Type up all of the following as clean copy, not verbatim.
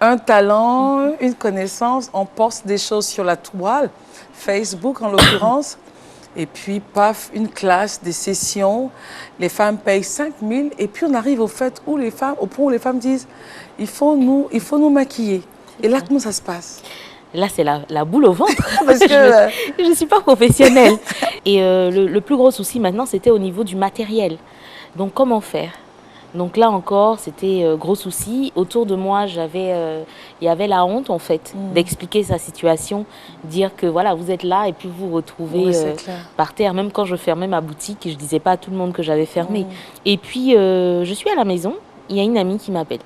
un talent, une connaissance, on poste des choses sur la toile, Facebook en l'occurrence, et puis paf, une classe, des sessions, les femmes payent 5 000 et puis on arrive au fait où les femmes, au point où les femmes disent il faut nous maquiller. Et là, comment ça se passe? Là, c'est la boule au ventre. Parce que je ne suis pas professionnelle. Et le plus gros souci maintenant, c'était au niveau du matériel. Donc, comment faire? Donc là encore, c'était gros souci. Autour de moi, il y avait la honte, en fait, d'expliquer sa situation, dire que voilà, vous êtes là et puis vous vous retrouvez par terre. Même quand je fermais ma boutique, je ne disais pas à tout le monde que j'avais fermé. Et puis, je suis à la maison, il y a une amie qui m'appelle.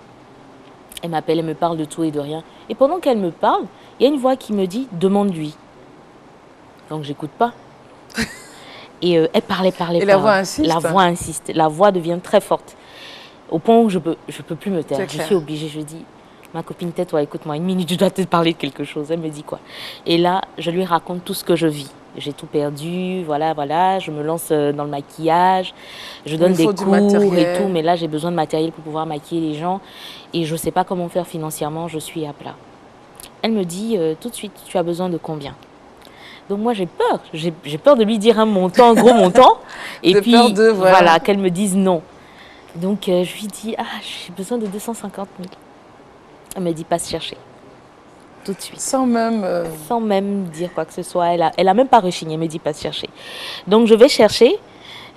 Elle m'appelle, elle me parle de tout et de rien. Et pendant qu'elle me parle, il y a une voix qui me dit « demande-lui ». Donc, j'écoute pas. Et elle parlait. Et la voix insiste. La voix insiste. La voix devient très forte. Au point où je peux plus me taire. Je suis obligée, je dis « ma copine, tais-toi, écoute-moi, 1 minute, je dois te parler de quelque chose ». Elle me dit quoi? Et là, je lui raconte tout ce que je vis. J'ai tout perdu, voilà, je me lance dans le maquillage, je donne des cours et tout, mais là, j'ai besoin de matériel pour pouvoir maquiller les gens et je ne sais pas comment faire financièrement, je suis à plat. Elle me dit tout de suite, tu as besoin de combien? Donc moi, j'ai peur. J'ai peur de lui dire un montant, un gros montant, et puis voilà, qu'elle me dise non. Donc je lui dis, j'ai besoin de 250 000. Elle me dit, passe chercher. Tout de suite. Sans même dire quoi que ce soit. Elle a même pas rechigné, elle me dit, passe chercher. Donc je vais chercher.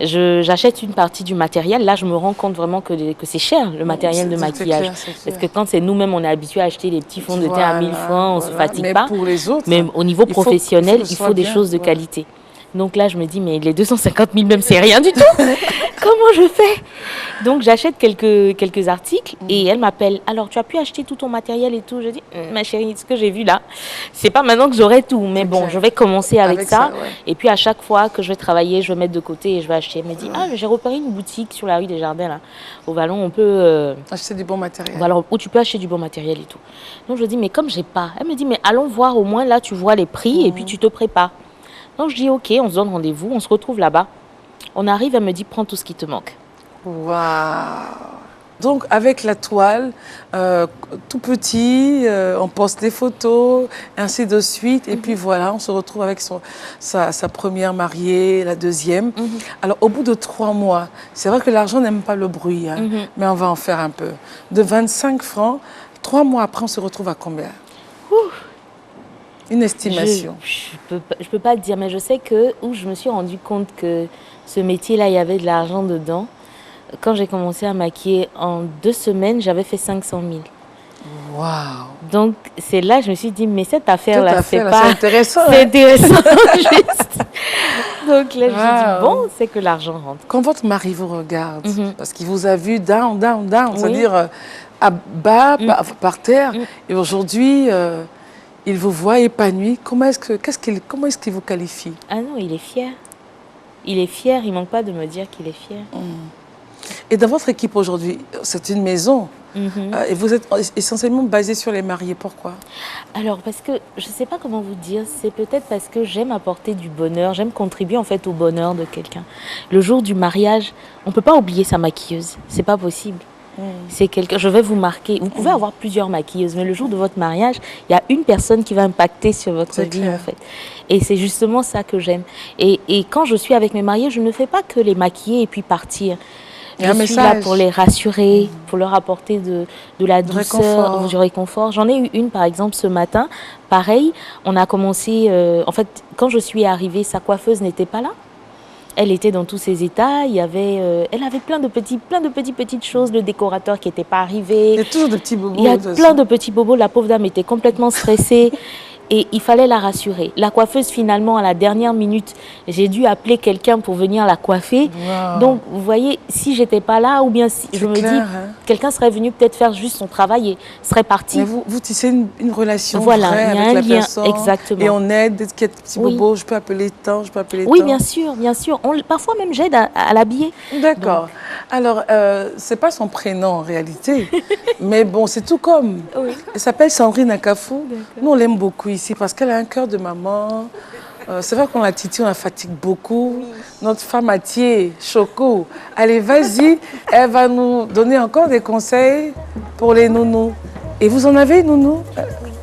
J'achète une partie du matériel. Là, je me rends compte vraiment que c'est cher, le matériel de maquillage. Clair. Parce que quand c'est nous-mêmes, on est habitué à acheter des petits fonds de teint à 1000 francs, on ne se fatigue pas. Pour les autres, mais au niveau professionnel, il faut des choses de qualité. Donc là, je me dis, mais les 250 000 même, c'est rien du tout. Comment je fais? Donc, j'achète quelques articles et elle m'appelle. Alors, tu as pu acheter tout ton matériel et tout? Je dis, ma chérie, ce que j'ai vu là, c'est pas maintenant que j'aurai tout. Mais bon, je vais commencer avec ça. Et puis, à chaque fois que je vais travailler, je vais mettre de côté et je vais acheter. Elle me dit, j'ai repéré une boutique sur la rue des Jardins, là. Au Vallon, on peut... acheter du bon matériel. Voilà, où tu peux acheter du bon matériel et tout. Donc, je dis, mais comme j'ai pas. Elle me dit, mais allons voir au moins, là, tu vois les prix et puis tu te prépares. Donc, je dis, OK, on se donne rendez-vous, on se retrouve là-bas. On arrive, elle me dit, prends tout ce qui te manque. Waouh! Donc, avec la toile, tout petit, on poste des photos, ainsi de suite. Et puis voilà, on se retrouve avec sa première mariée, la deuxième. Alors, au bout de 3 mois, c'est vrai que l'argent n'aime pas le bruit, hein, mais on va en faire un peu. De 25 francs, 3 mois après, on se retrouve à combien? Une estimation. Je peux pas te dire, mais je sais que où je me suis rendu compte que ce métier-là, il y avait de l'argent dedans. Quand j'ai commencé à maquiller, en 2 semaines, j'avais fait 500 000. Waouh! Donc, c'est là que je me suis dit, mais cette affaire-là, c'est pas... C'est intéressant. C'est intéressant, juste. Donc là, je me suis dit, bon, c'est que l'argent rentre. Quand votre mari vous regarde, parce qu'il vous a vu down, c'est-à-dire à bas, par terre, et aujourd'hui... il vous voit épanoui. Comment est-ce qu'il vous qualifie? Ah non, il est fier. Il est fier, il ne manque pas de me dire qu'il est fier. Et dans votre équipe aujourd'hui, c'est une maison. Et vous êtes essentiellement basé sur les mariés. Pourquoi? Alors, parce que, je ne sais pas comment vous dire, c'est peut-être parce que j'aime apporter du bonheur, j'aime contribuer en fait au bonheur de quelqu'un. Le jour du mariage, on ne peut pas oublier sa maquilleuse. Ce n'est pas possible. C'est quelqu'un, je vais vous marquer. Vous pouvez avoir plusieurs maquilleuses, mais le jour de votre mariage, il y a une personne qui va impacter sur votre vie, en fait. Et c'est justement ça que j'aime. Et quand je suis avec mes mariés, je ne fais pas que les maquiller et puis partir. Je suis là pour les rassurer, pour leur apporter de la douceur, du réconfort. J'en ai eu une, par exemple, ce matin. Pareil, on a commencé... en fait, quand je suis arrivée, sa coiffeuse n'était pas là. Elle était dans tous ses états, elle avait plein de petites choses, le décorateur qui n'était pas arrivé. Il y a toujours de petits bobos. Il y a plein de petits bobos, la pauvre dame était complètement stressée et il fallait la rassurer. La coiffeuse, finalement, à la dernière minute, j'ai dû appeler quelqu'un pour venir la coiffer. Wow. Donc, vous voyez, si je n'étais pas là, ou bien si je me dis, quelqu'un serait venu peut-être faire juste son travail et serait parti. Mais vous tissez une relation vraie avec la personne. Exactement. Et on aide, dès qu'il y a des petits bobos, je peux appeler tant, je peux appeler tant. Oui, bien sûr, bien sûr. Parfois même, j'aide à l'habiller. D'accord. Alors, ce n'est pas son prénom en réalité, mais bon, c'est tout comme. Oui. Elle s'appelle Sandrine Akafou. Nous, on l'aime beaucoup ici parce qu'elle a un cœur de maman. C'est vrai qu'on la titille, on la fatigue beaucoup. Oui. Notre femme Athier, Choco, allez, vas-y, elle va nous donner encore des conseils pour les nounous. Et vous en avez, Nounou?